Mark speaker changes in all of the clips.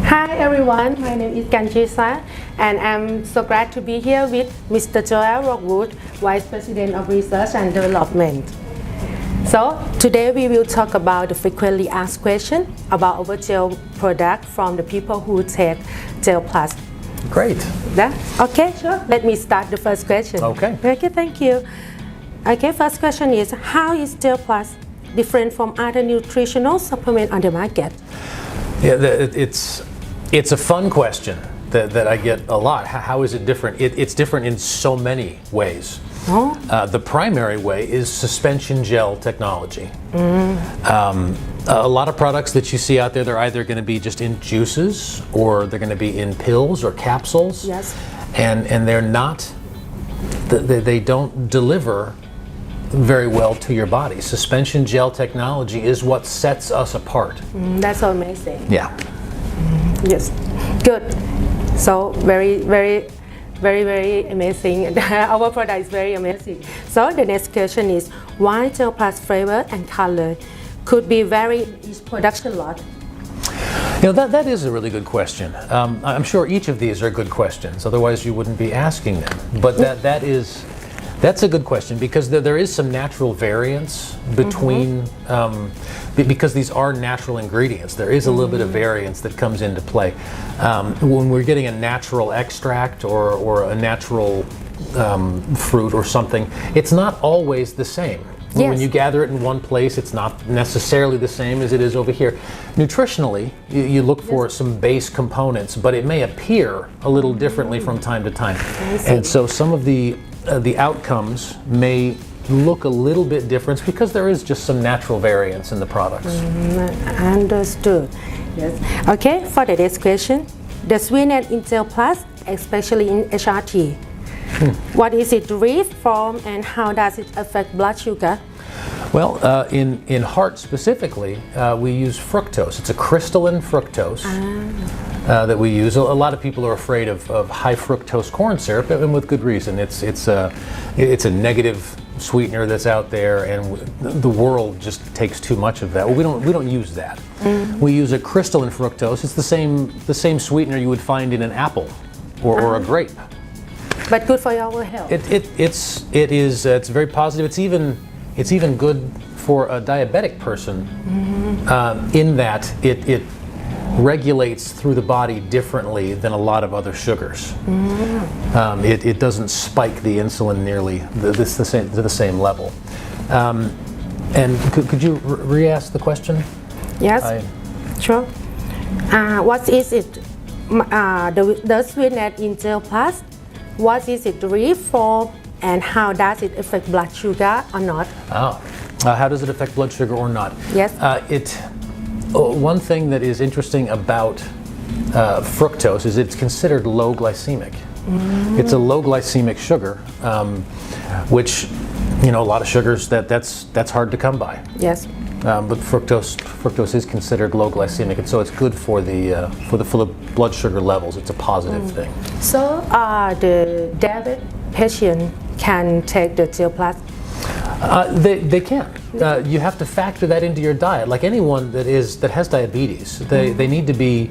Speaker 1: Hi everyone, my name is Kanchisa and I'm so glad to be here with Mr. Joel Rockwood, Vice President of Research and Development. So today we will talk about the frequently asked question about our gel product from the people who take GelPlus.
Speaker 2: Great.
Speaker 1: Yeah? Okay, sure. Let me start the first question.
Speaker 2: Okay.
Speaker 1: Okay, thank you. Okay, first question is, how is GelPlus different from other nutritional supplements on the market?
Speaker 2: Yeah, it's a fun question that I get a lot. How is it different? It's different in so many ways.
Speaker 1: Oh.
Speaker 2: The primary way is suspension gel technology. A lot of products that you see out there, they're either going to be just in juices or they're going to be in pills or capsules.
Speaker 1: Yes.
Speaker 2: And they're not, they don't deliver very well to your body. Suspension gel technology is what sets us apart.
Speaker 1: That's so amazing.
Speaker 2: Yeah.
Speaker 1: Yes, good. So very amazing. Our product is very amazing. So the next question is, why GelPlus flavor and color could be varied in each production lot?
Speaker 2: You know, that is a really good question. I'm sure each of these are good questions, otherwise you wouldn't be asking them. But that's a good question because there is some natural variance between, because these are natural ingredients, there is a little bit of variance that comes into play. When we're getting a natural extract or a natural fruit or something, it's not always the same.
Speaker 1: Yes.
Speaker 2: When you gather it in one place, it's not necessarily the same as it is over here. Nutritionally, you look for some base components, but it may appear a little differently from time to time. And so some of the outcomes may look a little bit different because there is just some natural variance in the products.
Speaker 1: Understood. Yes. Okay, for the next question, the sweetness in GelPlus, especially in HRT, what is it derived from and how does it affect blood sugar?
Speaker 2: Well, in heart specifically, we use fructose. It's a crystalline fructose that we use. A lot of people are afraid of high fructose corn syrup, and with good reason. It's a negative sweetener that's out there, and the world just takes too much of that. Well, we don't use that. We use a crystalline fructose. It's the same sweetener you would find in an apple or a grape.
Speaker 1: But good for our health.
Speaker 2: It's very positive. It's even good for a diabetic person in that it regulates through the body differently than a lot of other sugars. It doesn't spike the insulin nearly to the same level. And could you re-ask the question?
Speaker 1: Yes, sure. What is it? The sweetness in GelPlus, what is it derived from and how does it affect blood sugar or not?
Speaker 2: How does it affect blood sugar or not?
Speaker 1: Yes.
Speaker 2: One thing that is interesting about fructose is it's considered low glycemic. It's a low glycemic sugar, which, you know, a lot of sugars that's hard to come by.
Speaker 1: Yes.
Speaker 2: But fructose is considered low glycemic, and so it's good for the blood sugar levels. It's a positive thing.
Speaker 1: So the diabetic patient can take the GelPlus?
Speaker 2: They can. You have to factor that into your diet. Like anyone that has diabetes, they need to be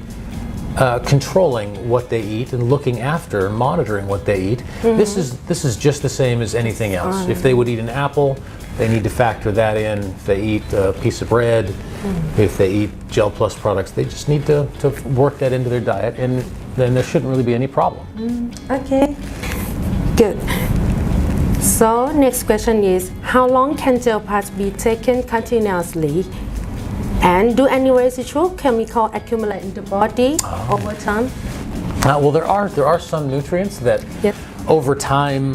Speaker 2: controlling what they eat and looking after and monitoring what they eat. This is just the same as anything else. If they would eat an apple, they need to factor that in. If they eat a piece of bread, if they eat GelPlus products, they just need to work that into their diet, and then there shouldn't really be any problem.
Speaker 1: Okay, good. So next question is, how long can GelPlus be taken continuously? And do any residual chemical accumulate in the body over time?
Speaker 2: Well, there are some nutrients that over time,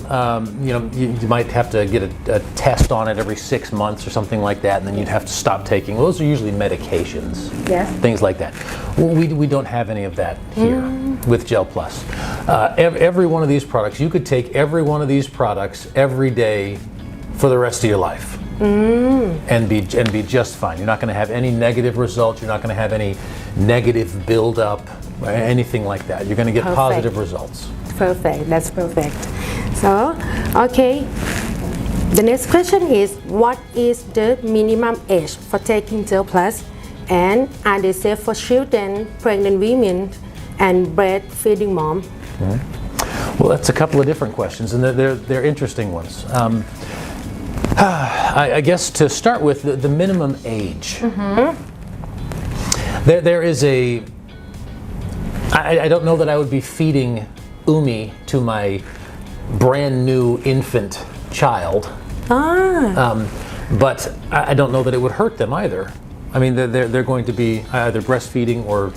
Speaker 2: you might have to get a test on it every 6 months or something like that, and then you'd have to stop taking. Well, those are usually medications, things like that. We don't have any of that here with GelPlus. Every one of these products, you could take every one of these products every day for the rest of your life. And be just fine. You're not going to have any negative results. You're not going to have any negative buildup, or anything like that. You're going to get positive results.
Speaker 1: Perfect. That's perfect. So, okay. The next question is, what is the minimum age for taking GelPlus And are they safe for children, pregnant women, and breastfeeding mom?
Speaker 2: Well, that's a couple of different questions, and they're interesting ones. I guess to start with, the minimum age. There is a. I don't know that I would be feeding Umi to my brand new infant child, but I don't know that it would hurt them either. I mean, they're going to be either breastfeeding or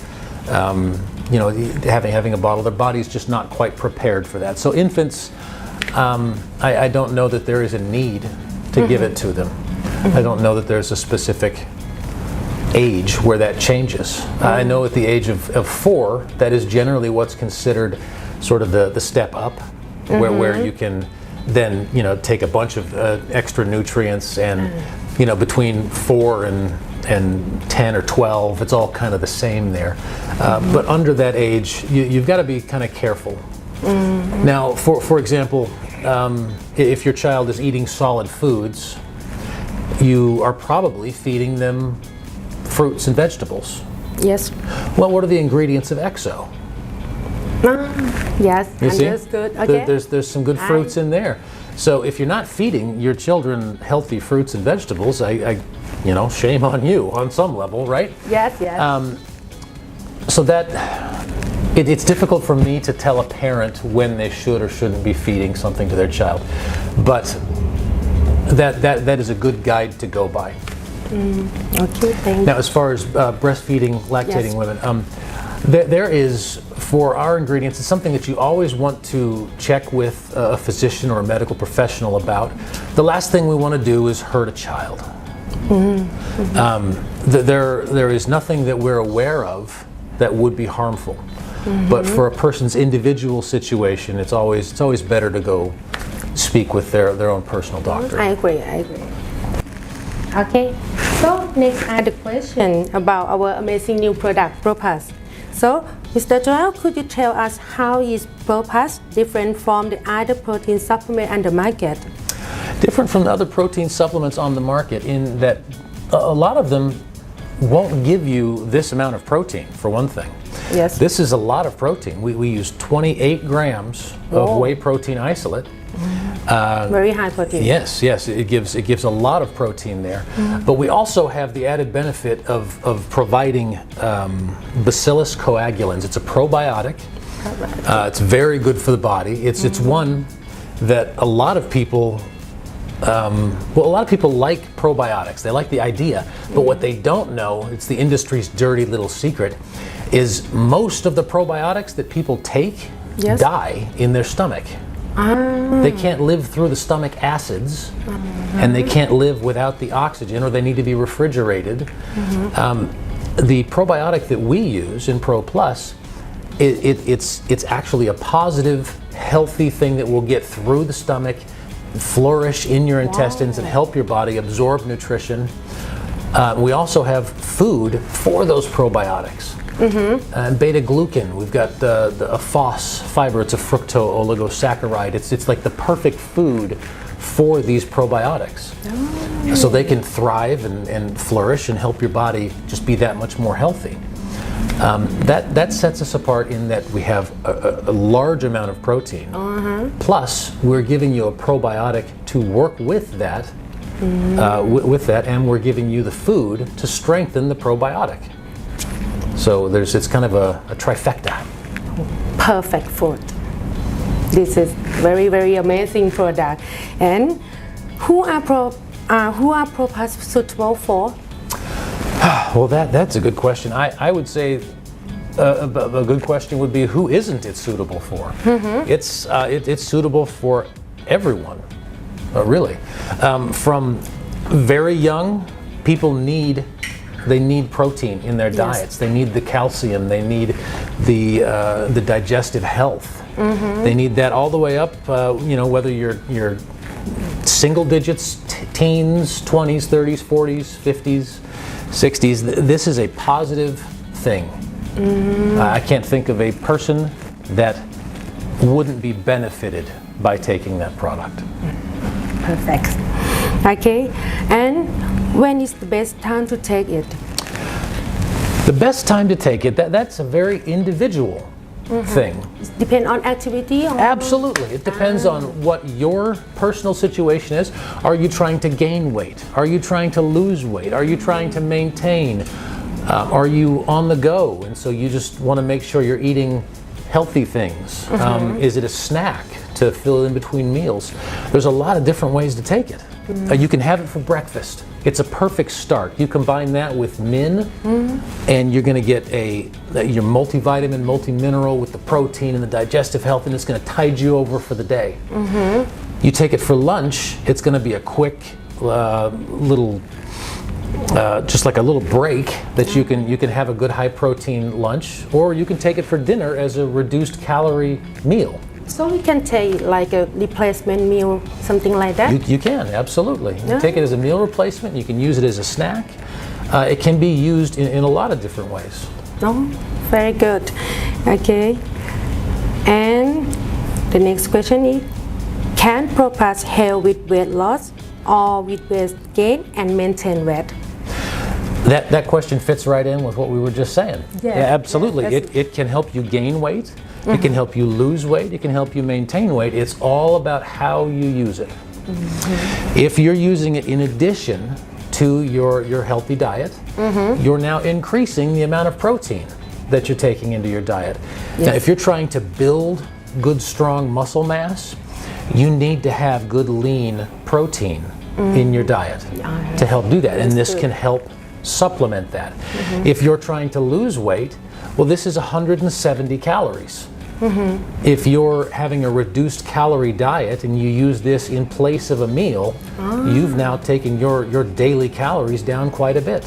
Speaker 2: having a bottle. Their body's just not quite prepared for that. So infants, I don't know that there is a need to give it to them. I don't know that there's a specific age where that changes. I know at the age of 4, that is generally what's considered sort of the step up, where you can then take a bunch of extra nutrients, and between 4 and 10 or 12, it's all kind of the same there. But under that age, you've got to be kind of careful. Now, for example, if your child is eating solid foods, you are probably feeding them fruits and vegetables.
Speaker 1: Yes.
Speaker 2: Well, what are the ingredients of EXO?
Speaker 1: Yes,
Speaker 2: You see?
Speaker 1: understood. Okay.
Speaker 2: There's some good fruits in there. So if you're not feeding your children healthy fruits and vegetables, I shame on you on some level, right?
Speaker 1: Yes, yes.
Speaker 2: So that it's difficult for me to tell a parent when they should or shouldn't be feeding something to their child, but that is a good guide to go by.
Speaker 1: Okay, thank you.
Speaker 2: Now, as far as breastfeeding, lactating women, there is, for our ingredients, it's something that you always want to check with a physician or a medical professional about. The last thing we want to do is hurt a child. There is nothing that we're aware of that would be harmful. But for a person's individual situation, it's always better to go speak with their own personal doctor.
Speaker 1: I agree. Okay, so next are the question about our amazing new product, ProPlus. So, Mr. Joel, could you tell us how is ProPlus different from the other protein supplement on the market?
Speaker 2: Different from the other protein supplements on the market in that a lot of them won't give you this amount of protein, for one thing.
Speaker 1: Yes.
Speaker 2: This is a lot of protein. We use 28 grams of whey protein isolate.
Speaker 1: Very high protein.
Speaker 2: Yes, it gives a lot of protein there. But we also have the added benefit of providing bacillus coagulans. It's a probiotic. It's very good for the body. It's one that a lot of people like probiotics. They like the idea, but what they don't know, it's the industry's dirty little secret, is most of the probiotics that people take die in their stomach. They can't live through the stomach acids, and they can't live without the oxygen, or they need to be refrigerated. The probiotic that we use in ProPlus, it's actually a positive, healthy thing that will get through the stomach, flourish in your intestines, and help your body absorb nutrition. We also have food for those probiotics. Beta glucan, we've got a FOS fiber. It's a fructose oligosaccharide. It's like the perfect food for these probiotics. So they can thrive and flourish and help your body just be that much more healthy. That sets us apart in that we have a large amount of protein. Plus, we're giving you a probiotic to work with that, and we're giving you the food to strengthen the probiotic. So it's kind of a trifecta.
Speaker 1: Perfect food. This is very, very amazing product. And who are ProPlus suitable for?
Speaker 2: Well, that's a good question. I would say a good question would be, who isn't it suitable for? It's suitable for everyone, really. From very young, people need protein in their diets. They need the calcium. They need the digestive health. They need that all the way up. Whether you're single digits, teens, 20s, 30s, 40s, 50s, 60s. This is a positive thing. I can't think of a person that wouldn't be benefited by taking that product.
Speaker 1: Perfect. Okay. And when is the best time to take it?
Speaker 2: The best time to take it, that's a very individual thing.
Speaker 1: Depend on activity or
Speaker 2: Absolutely. It depends on what your personal situation is. Are you trying to gain weight? Are you trying to lose weight? Are you trying to maintain? Are you on the go? And so you just want to make sure you're eating healthy things. Is it a snack to fill in between meals? There's a lot of different ways to take it. You can have it for breakfast. It's a perfect start. You combine that with min, and you're going to get your multivitamin, multi-mineral with the protein and the digestive health, and it's going to tide you over for the day. You take it for lunch, it's going to be a quick little, just like a little break that you can have a good high protein lunch, or you can take it for dinner as a reduced calorie meal.
Speaker 1: so we can take like a replacement meal, something like that.
Speaker 2: You can, absolutely. You take it as a meal replacement, you can use it as a snack. It can be used in a lot of different ways.
Speaker 1: Oh, very good. Okay. And the next question is, can ProPlus help with weight loss or with weight gain and maintain weight?
Speaker 2: That question fits right in with what we were just saying.
Speaker 1: Yeah,
Speaker 2: absolutely. It can help you gain weight. It can help you lose weight. It can help you maintain weight. It's all about how you use it. If you're using it in addition to your healthy diet, you're now increasing the amount of protein that you're taking into your diet. Now, if you're trying to build good, strong muscle mass, you need to have good, lean protein in your diet to help do that. And this can help supplement that. If you're trying to lose weight, well, this is 170 calories. If you're having a reduced calorie diet and you use this in place of a meal, you've now taken your daily calories down quite a bit.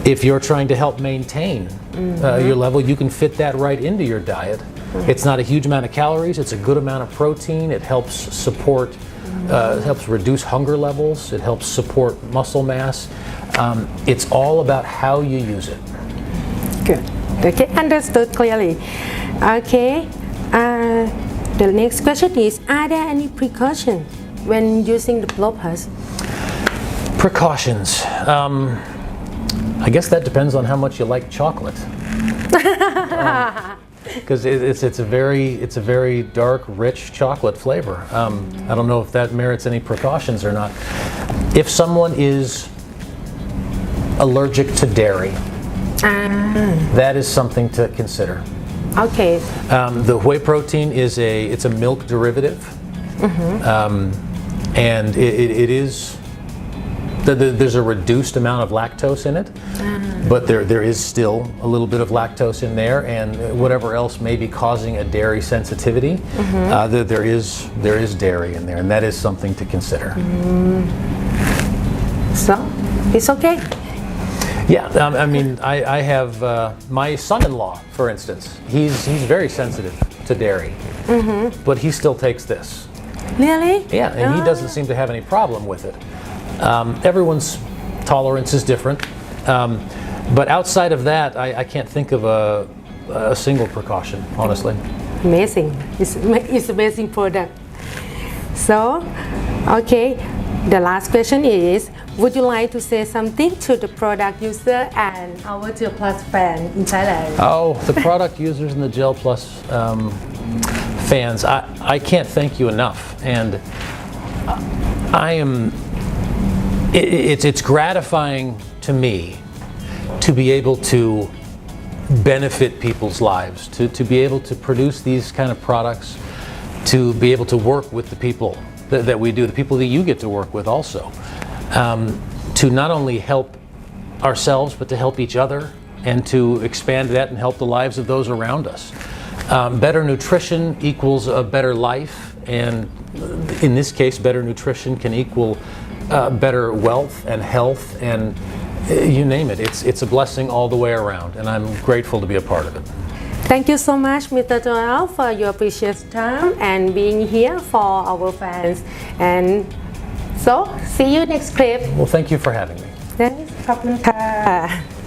Speaker 2: If you're trying to help maintain your level, you can fit that right into your diet. It's not a huge amount of calories, it's a good amount of protein. It helps support, it helps reduce hunger levels, it helps support muscle mass. It's all about how you use it.
Speaker 1: Good. Okay, understood clearly. Okay, the next question is, are there any precautions when using the ProPlus?
Speaker 2: Precautions. I guess that depends on how much you like chocolate. Because it's a very dark, rich chocolate flavor. I don't know if that merits any precautions or not. If someone is allergic to dairy, that is something to consider.
Speaker 1: Okay.
Speaker 2: The whey protein it's a milk derivative, and it is there's a reduced amount of lactose in it, but there is still a little bit of lactose in there, and whatever else may be causing a dairy sensitivity, there is dairy in there, and that is something to consider.
Speaker 1: So it's okay.
Speaker 2: Yeah, I mean, I have my son-in-law, for instance. He's very sensitive to dairy, but he still takes this.
Speaker 1: Really?
Speaker 2: Yeah, and he doesn't seem to have any problem with it. Everyone's tolerance is different, but outside of that, I can't think of a single precaution, honestly.
Speaker 1: Amazing. It's amazing product. So, okay, the last question is, would you like to say something to the product user and our GelPlus fan in Thailand?
Speaker 2: Oh, the product users and the GelPlus fans, I can't thank you enough. And it's gratifying to me to be able to benefit people's lives, to be able to produce these kind of products, to be able to work with the people that we do, the people that you get to work with also. To not only help ourselves, but to help each other and to expand that and help the lives of those around us. Better nutrition equals a better life, and in this case, better nutrition can equal better wealth and health, and you name it. It's a blessing all the way around, and I'm grateful to be a part of it.
Speaker 1: Thank you so much, Mr. Joel, for your precious time and being here for our fans. And so, see you next clip.
Speaker 2: Well, thank you for having me.
Speaker 1: ขอบคุณค่ะ